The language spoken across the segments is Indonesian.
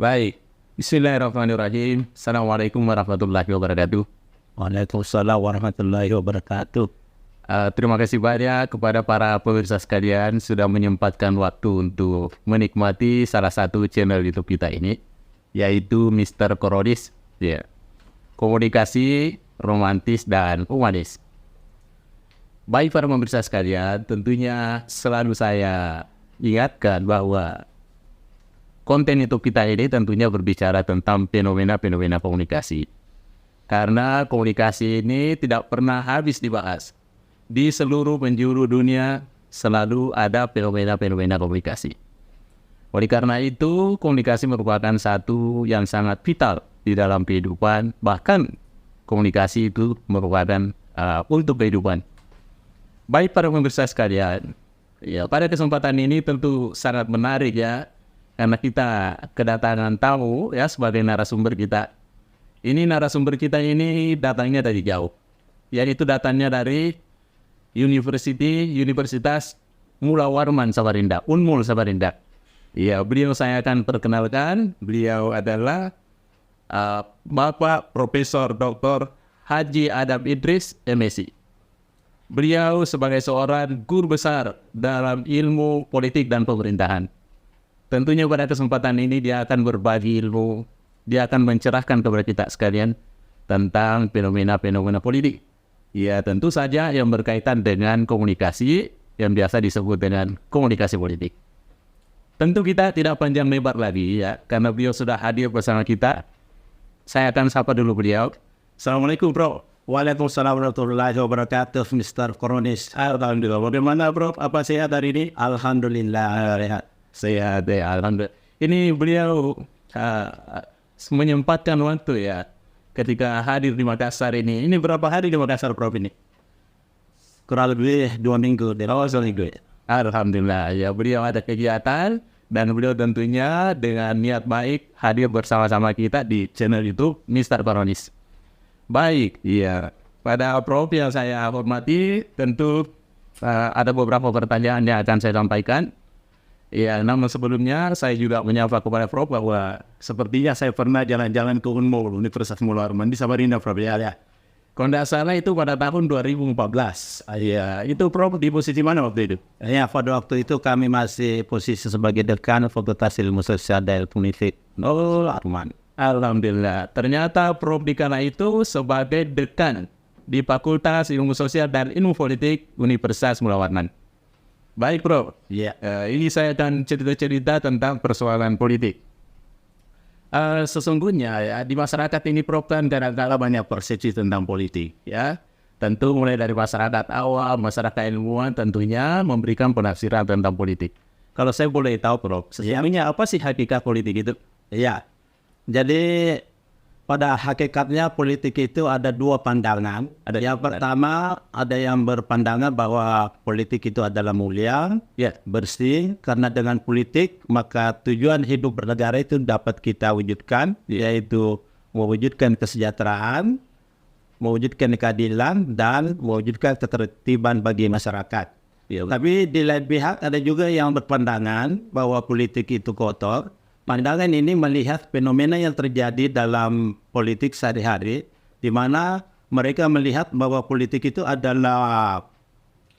Baik, Bismillahirrahmanirrahim. Assalamualaikum warahmatullahi wabarakatuh. Waalaikumsalam warahmatullahi wabarakatuh. Terima kasih banyak kepada para pemirsa sekalian sudah menyempatkan waktu untuk menikmati salah satu channel YouTube kita ini, yaitu Mr. Korodis. Ya, komunikasi romantis dan humanis. Baik para pemirsa sekalian, tentunya selalu saya ingatkan bahwa konten YouTube kita ini tentunya berbicara tentang fenomena-fenomena komunikasi. Karena komunikasi ini tidak pernah habis dibahas. Di seluruh penjuru dunia selalu ada fenomena-fenomena komunikasi. Oleh karena itu, komunikasi merupakan satu yang sangat vital di dalam kehidupan. Bahkan komunikasi itu merupakan untuk kehidupan. Baik para pemirsa sekalian, ya, pada kesempatan ini tentu sangat menarik ya, karena kita kedatangan tamu ya sebagai narasumber kita. Ini narasumber kita ini datangnya dari jauh. Yaitu datangnya dari Universitas Mula Warman Samarinda, Unmul Samarinda. Ya, beliau saya akan perkenalkan. Beliau adalah Bapak Profesor Dr. Haji Adam Idris, MSc. Beliau sebagai seorang guru besar dalam ilmu politik dan pemerintahan. Tentunya pada kesempatan ini dia akan berbagi ilmu, dia akan mencerahkan kepada kita sekalian tentang fenomena-fenomena politik. Ya, tentu saja yang berkaitan dengan komunikasi yang biasa disebut dengan komunikasi politik. Tentu kita tidak panjang lebar lagi ya, karena beliau sudah hadir bersama kita. Saya akan sapa dulu beliau. Assalamualaikum, Bro. Waalaikumsalam warahmatullahi wabarakatuh, Mr. Koronis. Alhamdulillah. Bagaimana, Bro? Apa sehat hari ini? Alhamdulillah sehat. Sehat ya, alhamdulillah. Ini beliau menyempatkan waktu ya ketika hadir di Makassar ini. Ini berapa hari di Makassar, Prof ini? Kurang lebih 2 minggu. Alhamdulillah ya, beliau ada kegiatan dan beliau tentunya dengan niat baik hadir bersama-sama kita di channel YouTube Mr. Koronis. Baik, iya. Pada Prof yang saya hormati, tentu ada beberapa pertanyaan yang akan saya sampaikan. Ya, namun sebelumnya saya juga menyapa kepada Prof bahwa sepertinya saya pernah jalan-jalan ke Unmul, Universitas Mula Warman di Samarinda, Prof. Ya. Kalau tidak salah itu pada tahun 2014. Ya, itu Prof di posisi mana waktu itu? Ya, pada waktu itu kami masih posisi sebagai dekan Fakultas Ilmu Sosial dan Politik. Oh, alhamdulillah. Ternyata Prof di kala itu sebagai dekan di Fakultas Ilmu Sosial dan Ilmu Politik Universitas Mula Warman. Baik, Bro. Ya. Ini saya akan cerita-cerita tentang persoalan politik. Sesungguhnya ya di masyarakat ini, Prof, kan kadang-kadang banyak persepsi tentang politik. Ya, tentu mulai dari masyarakat awam, masyarakat ilmuwan tentunya memberikan penafsiran tentang politik. Kalau saya boleh tahu, Prof, sesungguhnya apa sih hakikat politik itu? Ya. Jadi pada hakikatnya politik itu ada 2 pandangan. Yang pertama, ada yang berpandangan bahwa politik itu adalah mulia, bersih, karena dengan politik maka tujuan hidup bernegara itu dapat kita wujudkan, yaitu mewujudkan kesejahteraan, mewujudkan keadilan, dan mewujudkan ketertiban bagi masyarakat. Tapi di lain pihak ada juga yang berpandangan bahwa politik itu kotor. Pandangan ini melihat fenomena yang terjadi dalam politik sehari-hari, di mana mereka melihat bahwa politik itu adalah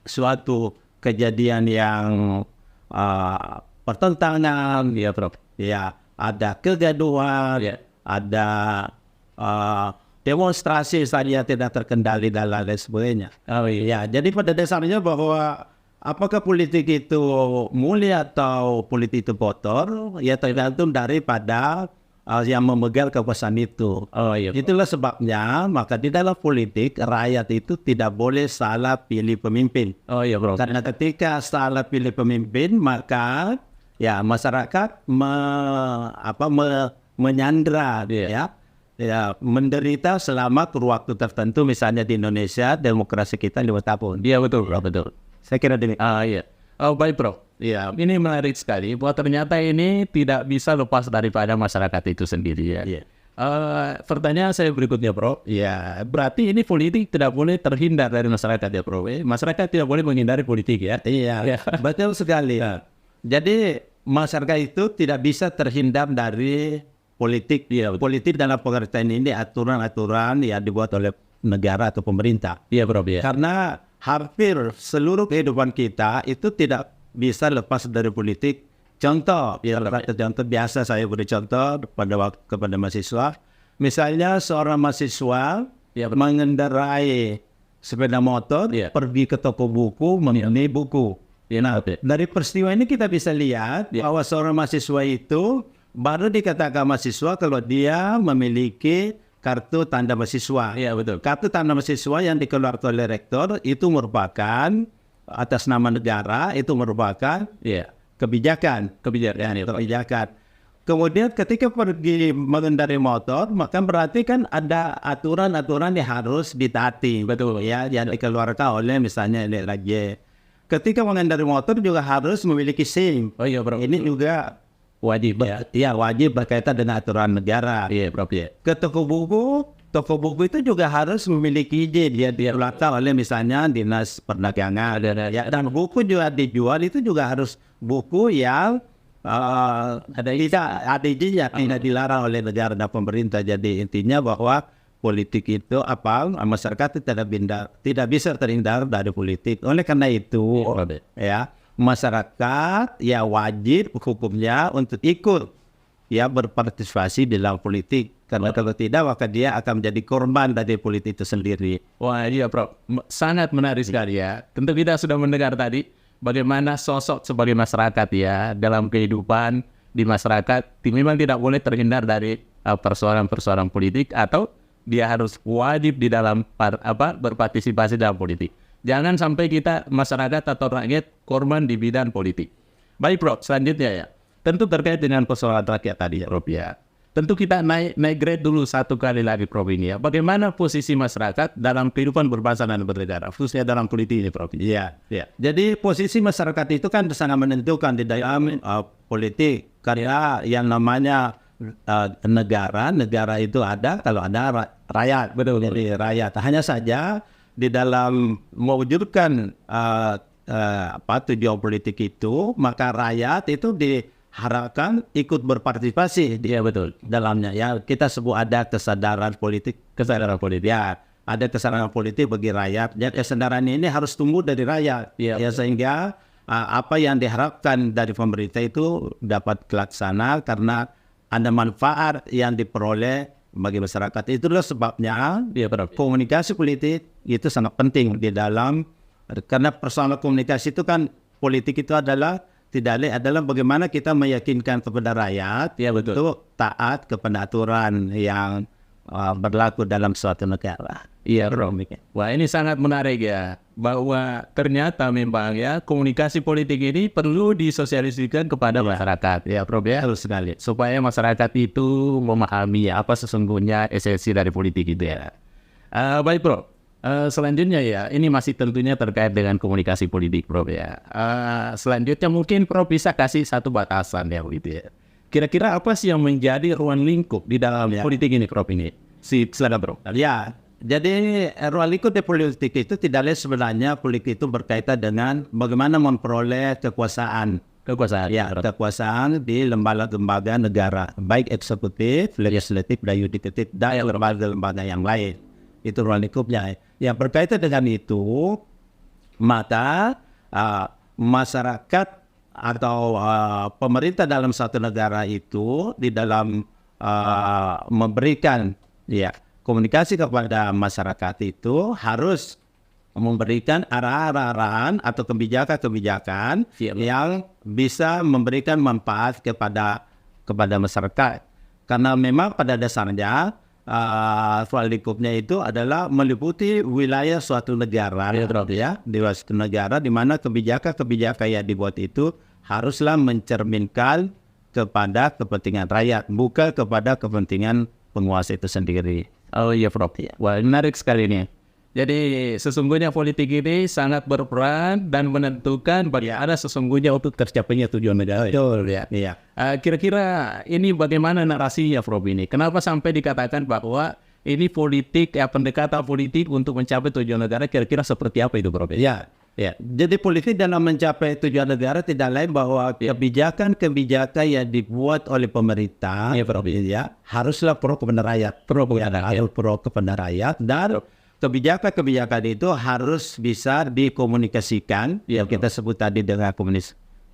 suatu kejadian yang pertentangan, ya, Prof. Ya, ada kegaduhan, ada demonstrasi saja tidak terkendali dan lain sebagainya. Ya, jadi pada dasarnya bahwa apakah politik itu mulia atau politik itu kotor, ya tergantung daripada yang memegang kekuasaan itu. Itulah sebabnya maka di dalam politik rakyat itu tidak boleh salah pilih pemimpin. Bro. Karena ketika salah pilih pemimpin maka ya masyarakat menyandra, ya menderita selama waktu tertentu. Misalnya di Indonesia demokrasi kita 5 tahun. Iya, betul, Bro, betul. Saya kira demikian. Iya. Baik, Bro. Ya, ini menarik sekali bahwa ternyata ini tidak bisa lepas daripada masyarakat itu sendiri ya. Pertanyaan saya berikutnya, Bro. Ya, berarti ini politik tidak boleh terhindar dari masyarakat ya, Bro. Masyarakat tidak boleh menghindari politik ya. Iya, betul sekali. Jadi masyarakat itu tidak bisa terhindar dari politik. Politik dalam pengertian ini aturan-aturan yang dibuat oleh negara atau pemerintah. Iya, Prof. Ya. Karena hampir seluruh kehidupan kita itu tidak bisa lepas dari politik. Contoh, contoh biasa saya beri contoh kepada mahasiswa. Misalnya seorang mahasiswa mengendarai sepeda motor, pergi ke toko buku, membeli buku. Nah, dari peristiwa ini kita bisa lihat bahwa seorang mahasiswa itu baru dikatakan mahasiswa kalau dia memiliki kartu tanda mahasiswa. Iya, betul. Kartu tanda mahasiswa yang dikeluarkan oleh rektor itu merupakan atas nama negara, itu merupakan kebijakan. Kemudian ketika pergi mengendarai motor, maka berarti kan ada aturan-aturan yang harus ditaati. Betul. Ya, yang dikeluarkan oleh misalnya LRJ. Ketika mengendarai motor juga harus memiliki SIM. Oh iya, Bro. Ini juga Wajib. wajib berkaitan dengan aturan negara. Iya, Bro. Ke toko buku itu juga harus memiliki izin. Dia dikeluarkan oleh misalnya Dinas Perdagangan. Dan buku juga dijual itu juga harus buku yang ada izinnya, tidak dilarang oleh negara dan pemerintah. Jadi intinya bahwa politik itu masyarakat tidak bisa terhindar dari politik. Oleh karena itu masyarakat wajib hukumnya untuk ikut berpartisipasi dalam politik. Karena kalau tidak maka dia akan menjadi korban dari politik itu sendiri. Wah, iya, Prof. Sangat menarik sekali ya. Tentu kita sudah mendengar tadi bagaimana sosok sebagai masyarakat dalam kehidupan di masyarakat memang tidak boleh terhindar dari persoalan-persoalan politik, atau dia harus wajib di dalam berpartisipasi dalam politik. Jangan sampai kita masyarakat atau rakyat korban di bidang politik. Baik, Prof. Selanjutnya tentu terkait dengan persoalan rakyat tadi, Prof. Tentu kita naik grade dulu satu kali lagi, Prof. Ini bagaimana posisi masyarakat dalam kehidupan berbangsa dan bernegara, khususnya dalam politik ini, Prof. Jadi posisi masyarakat itu kan sangat menentukan di dalam politik. Karena yang namanya negara itu ada kalau ada rakyat. Betul. Jadi rakyat. Hanya saja di dalam mewujudkan tujuan politik itu, maka rakyat itu diharapkan ikut berpartisipasi dalamnya. Kita sebut ada kesadaran politik. Ada kesadaran politik bagi rakyat. Dan kesadaran ini harus tumbuh dari rakyat. Sehingga apa yang diharapkan dari pemerintah itu dapat terlaksana karena ada manfaat yang diperoleh bagi masyarakat. Itulah sebabnya komunikasi politik itu sangat penting di dalam, karena persoalan komunikasi itu kan politik itu adalah bagaimana kita meyakinkan kepada rakyat untuk taat kepada aturan yang berlaku dalam suatu negara. Iya, Bro. Wah, ini sangat menarik bahwa ternyata memang komunikasi politik ini perlu disosialisasikan kepada masyarakat. Bro, harus sekali supaya masyarakat itu memahami apa sesungguhnya esensi dari politik itu baik, Bro. Selanjutnya ini masih tentunya terkait dengan komunikasi politik, Bro. Selanjutnya mungkin Bro bisa kasih satu batasan Kira-kira apa sih yang menjadi ruang lingkup di dalam politik ini, Bro? Silakan, Bro. Jadi ruang lingkup di politik itu tidak lain sebenarnya politik itu berkaitan dengan bagaimana memperoleh kekuasaan di lembaga-lembaga negara, baik eksekutif, legislatif, dan yudikatif, dan lembaga-lembaga yang lain. Itu ruang lingkupnya. Yang berkaitan dengan itu, maka masyarakat atau pemerintah dalam satu negara itu di dalam memberikan komunikasi kepada masyarakat itu harus memberikan arahan-arahan atau kebijakan-kebijakan yang bisa memberikan manfaat kepada masyarakat. Karena memang pada dasarnya ruang lingkupnya itu adalah meliputi wilayah suatu negara, di suatu negara di mana kebijakan-kebijakan yang dibuat itu haruslah mencerminkan kepada kepentingan rakyat, bukan kepada kepentingan penguasa itu sendiri. Oh iya, Prof. Wah, menarik sekali ini. Jadi sesungguhnya politik ini sangat berperan dan menentukan bagaimana sesungguhnya untuk tercapainya tujuan negara. Betul, Kira-kira ini bagaimana narasinya, Prof. ini? Kenapa sampai dikatakan bahwa ini politik, pendekatan politik untuk mencapai tujuan negara, kira-kira seperti apa itu, Prof? Ya, jadi politik dalam mencapai tujuan negara tidak lain bahwa kebijakan-kebijakan yang dibuat oleh pemerintah haruslah pro kepada rakyat, harus pro kepada rakyat, dan kebijakan-kebijakan itu harus bisa dikomunikasikan, yang kita sebut tadi dengan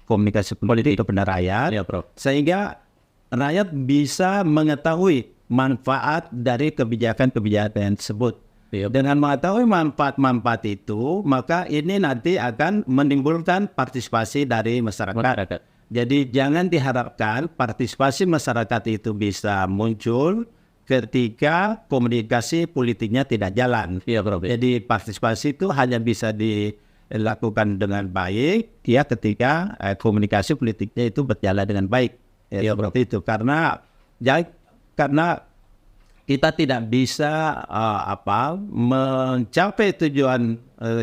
komunikasi politik kepada rakyat, sehingga rakyat bisa mengetahui manfaat dari kebijakan-kebijakan tersebut. Dengan mengetahui manfaat-manfaat itu, maka ini nanti akan menimbulkan partisipasi dari masyarakat. Jadi jangan diharapkan partisipasi masyarakat itu bisa muncul ketika komunikasi politiknya tidak jalan. Jadi partisipasi itu hanya bisa dilakukan dengan baik ketika komunikasi politiknya itu berjalan dengan baik. Seperti itu. Karena kita tidak bisa mencapai tujuan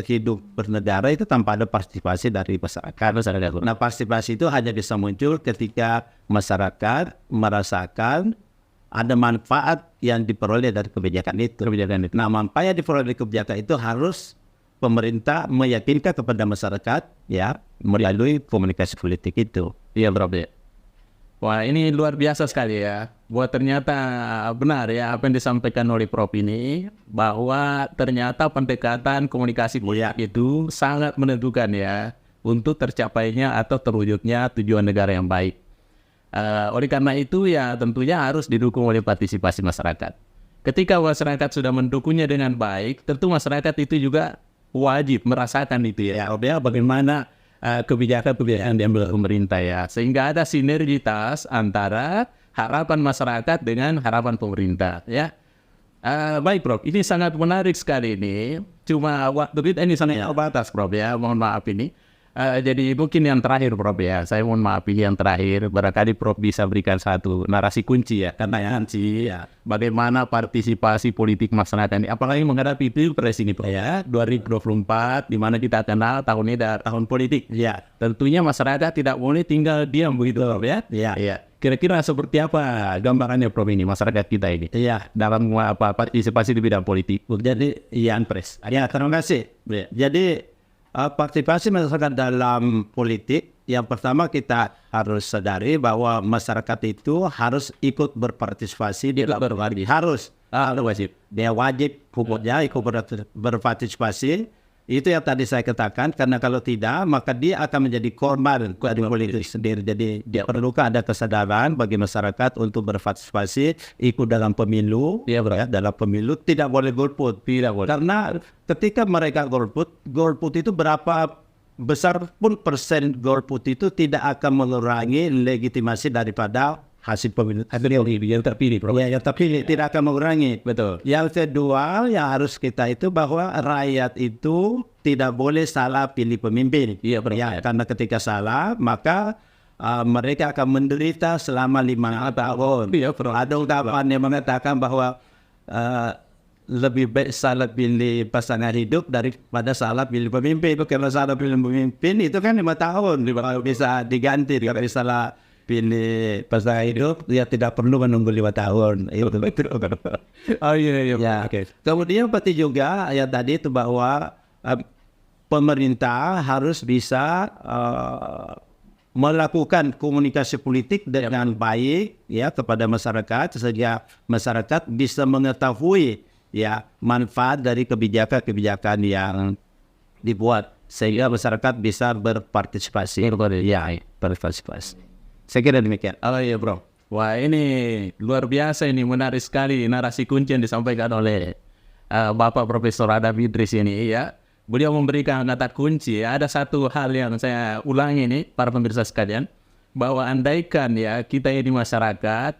hidup bernegara itu tanpa ada partisipasi dari masyarakat. Nah, partisipasi itu hanya bisa muncul ketika masyarakat merasakan ada manfaat yang diperoleh dari kebijakan itu. Nah, manfaat yang diperoleh dari kebijakan itu harus pemerintah meyakinkan kepada masyarakat melalui komunikasi politik itu. Wah, ini luar biasa sekali ya. Bahwa ternyata benar ya apa yang disampaikan oleh Prof ini, bahwa ternyata pendekatan komunikasi politik itu sangat menentukan ya untuk tercapainya atau terwujudnya tujuan negara yang baik. Oleh karena itu ya tentunya harus didukung oleh partisipasi masyarakat. Ketika masyarakat sudah mendukungnya dengan baik, tentu masyarakat itu juga wajib merasakan itu ya. Bagaimana kebijakan-kebijakan yang diambil pemerintah ya, sehingga ada sinergitas antara harapan masyarakat dengan harapan pemerintah ya. Baik Prof, ini sangat menarik sekali ini. Cuma waktu kita ini sangat terbatas Prof ya, mohon maaf ini. Jadi mungkin yang terakhir Prof ya, saya mohon maaf ini yang terakhir. Barangkali Prof bisa berikan satu narasi kunci ya, karena bagaimana partisipasi politik masyarakat ini, apalagi menghadapi Pilpres ini Prof ya, 2024, di mana kita kenal tahun ini adalah tahun politik. Tentunya masyarakat tidak boleh tinggal diam begitu Prof ya. Kira-kira seperti apa gambarannya Prof ini masyarakat kita ini? Dalam partisipasi di bidang politik. Jadi terima kasih. Jadi partisipasi masyarakat dalam politik, yang pertama kita harus sadari bahwa masyarakat itu harus ikut berpartisipasi di dalam politik. Harus wajib. Dia wajib hukumnya ikut berpartisipasi. Itu yang tadi saya katakan, karena kalau tidak maka dia akan menjadi korban dari politik sendiri. Jadi dia perlukan ada kesadaran bagi masyarakat untuk berpartisipasi, ikut dalam pemilu. Dalam pemilu tidak boleh golput. Karena ketika mereka golput itu berapa besar pun persen golput itu tidak akan mengurangi legitimasi daripada hasil pemilu yang terpilih, yang terpilih tidak akan mengurangi. Yang kedua yang harus kita itu bahwa rakyat itu tidak boleh salah pilih pemimpin. Karena ketika salah maka mereka akan menderita selama 5 tahun. Ada ungkapan yang mengatakan bahwa lebih baik salah pilih pasangan hidup daripada salah pilih pemimpin. Karena salah pilih pemimpin itu kan 5 tahun bisa diganti. Kalau salah pilih pasangan hidup, dia tidak perlu menunggu 5 tahun. Kemudian penting juga yang tadi itu bahwa pemerintah harus bisa melakukan komunikasi politik dengan baik kepada masyarakat, sehingga masyarakat bisa mengetahui manfaat dari kebijakan-kebijakan yang dibuat, sehingga masyarakat bisa berpartisipasi. Saya kira demikian. Bro. Wah, ini luar biasa, ini menarik sekali narasi kunci yang disampaikan oleh Bapak Profesor Adam Idris ini ya. Beliau memberikan kata kunci. Ada satu hal yang saya ulangi ini para pemirsa sekalian, bahwa andaikan kita di masyarakat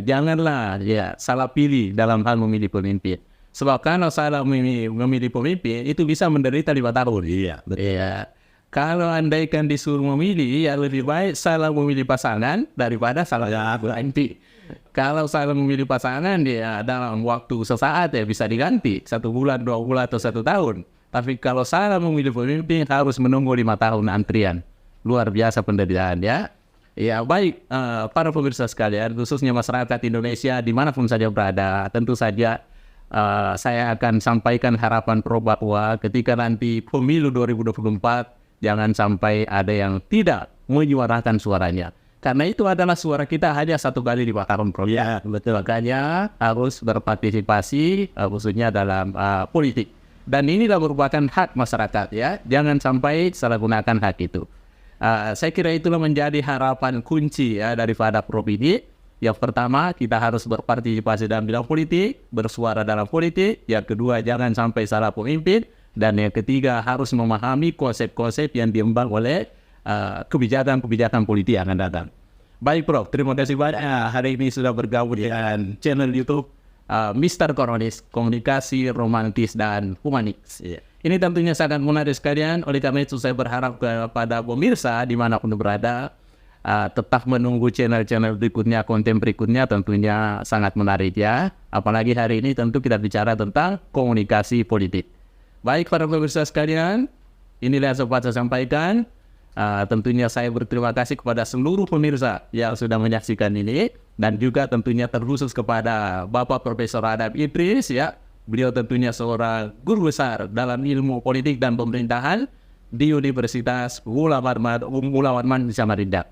janganlah salah pilih dalam hal memilih pemimpin. Sebab kalau salah memilih pemimpin itu bisa menderita 5 tahun. Kalau andaikan disuruh memilih, lebih baik salah memilih pasangan daripada salah pemimpin. Kalau salah memilih pasangan, dalam waktu sesaat bisa diganti 1 bulan, 2 bulan atau 1 tahun. Tapi kalau salah memilih pemimpin harus menunggu 5 tahun antrian. Luar biasa penderitaan baik para pemirsa sekalian, khususnya masyarakat Indonesia dimanapun saja berada, tentu saja saya akan sampaikan harapan Pro bahwa ketika nanti pemilu 2024 jangan sampai ada yang tidak menyuarakan suaranya. Karena itu adalah suara kita hanya satu kali di tahun, Prof. Ya, betul. Makanya harus berpartisipasi khususnya dalam politik. Dan inilah merupakan hak masyarakat ya. Jangan sampai salah gunakan hak itu. Saya kira itulah menjadi harapan kunci ya daripada Prof ini. Yang pertama, kita harus berpartisipasi dalam bidang politik, bersuara dalam politik. Yang kedua, jangan sampai salah pemimpin. Dan yang ketiga, harus memahami konsep-konsep yang diemban oleh kebijakan-kebijakan politik yang akan datang. Baik Prof, terima kasih banyak hari ini sudah bergabung dengan channel YouTube Mr. Koronis, Komunikasi Romantis dan Humanis. Ini tentunya sangat menarik sekalian, oleh karena itu saya berharap kepada pemirsa dimanapun berada, tetap menunggu channel-channel berikutnya, konten berikutnya tentunya sangat menarik ya. Apalagi hari ini tentu kita bicara tentang komunikasi politik. Baik para pemirsa sekalian, inilah yang sempat saya sampaikan. Tentunya saya berterima kasih kepada seluruh pemirsa yang sudah menyaksikan ini, dan juga tentunya terkhusus kepada Bapak Profesor Adam Idris ya. Beliau tentunya seorang guru besar dalam ilmu politik dan pemerintahan di Universitas Mulawat Samarinda.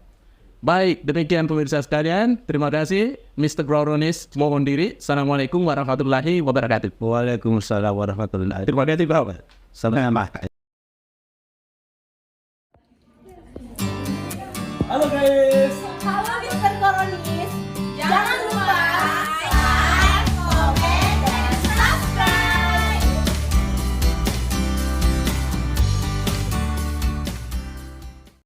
Baik, demikian pemirsa sekalian. Terima kasih. Mr. Koronis mohon diri. Assalamualaikum warahmatullahi wabarakatuh. Waalaikumsalam warahmatullahi wabarakatuh. Terima kasih Bapak. Sama-sama. Halo guys.